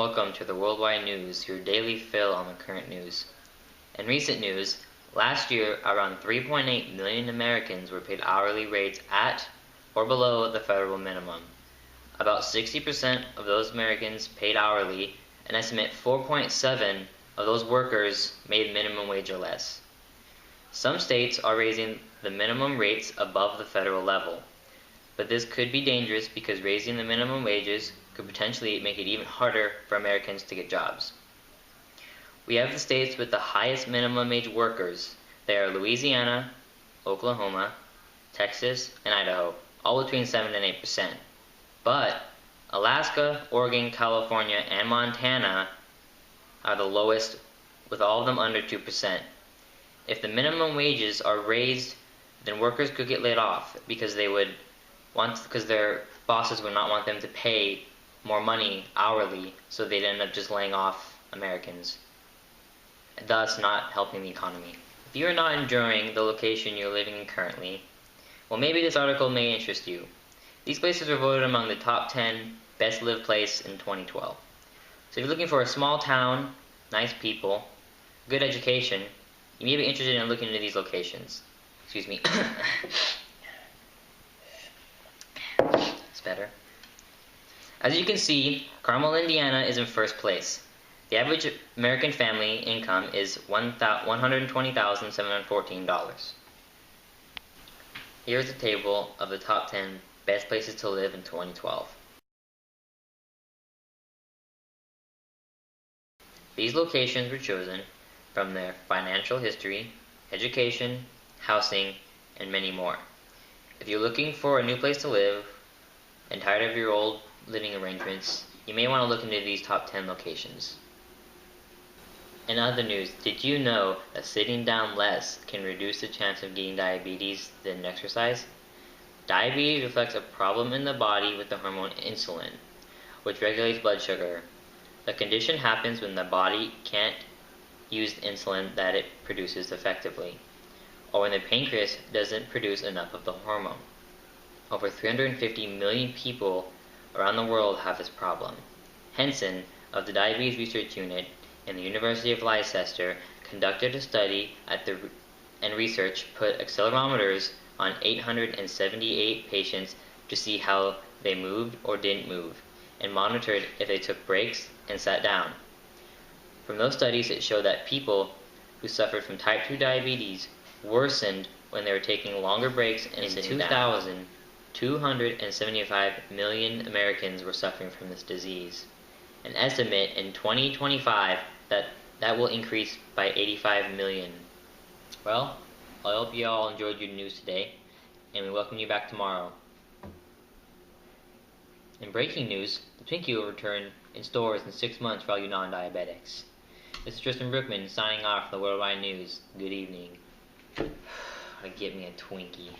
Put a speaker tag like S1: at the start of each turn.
S1: Welcome to the Worldwide News, your daily fill on the current news. In recent news, last year around 3.8 million Americans were paid hourly rates at or below the federal minimum. About 60% of those Americans paid hourly, an estimate 4.7 of those workers made minimum wage or less. Some states are raising the minimum rates above the federal level, but this could be dangerous because raising the minimum wages could potentially make it even harder for Americans to get jobs. We have the states with the highest minimum wage workers. They are Louisiana, Oklahoma, Texas, and Idaho, all between 7 and 8%. But Alaska, Oregon, California, and Montana are the lowest, with all of them under 2%. If the minimum wages are raised, then workers could get laid off because their bosses would not want them to pay more money hourly, so they'd end up just laying off Americans, thus not helping the economy. If you are not enjoying the location you're living in currently, well, maybe this article may interest you. These places were voted among the top 10 best lived place in 2012. So if you're looking for a small town, nice people, good education, you may be interested in looking into these locations. Excuse me. It's better. As you can see, Carmel, Indiana is in first place. The average American family income is $120,714. Here's a table of the top 10 best places to live in 2012. These locations were chosen from their financial history, education, housing, and many more. If you're looking for a new place to live and tired of your old living arrangements, you may want to look into these top 10 locations. In other news, did you know that sitting down less can reduce the chance of getting diabetes than exercise? Diabetes reflects a problem in the body with the hormone insulin, which regulates blood sugar. The condition happens when the body can't use the insulin that it produces effectively, or when the pancreas doesn't produce enough of the hormone. Over 350 million people around the world have this problem. Henson, of the Diabetes Research Unit in the University of Leicester, conducted a study and research put accelerometers on 878 patients to see how they moved or didn't move, and monitored if they took breaks and sat down. From those studies, it showed that people who suffered from type 2 diabetes worsened when they were taking longer breaks, and in 2000, 275 million Americans were suffering from this disease. An estimate in 2025 that will increase by 85 million. Well, I hope you all enjoyed your news today, and we welcome you back tomorrow. In breaking news, the Twinkie will return in stores in 6 months for all you non-diabetics. This is Tristan Brookman signing off for the Worldwide News. Good evening. Get me a Twinkie.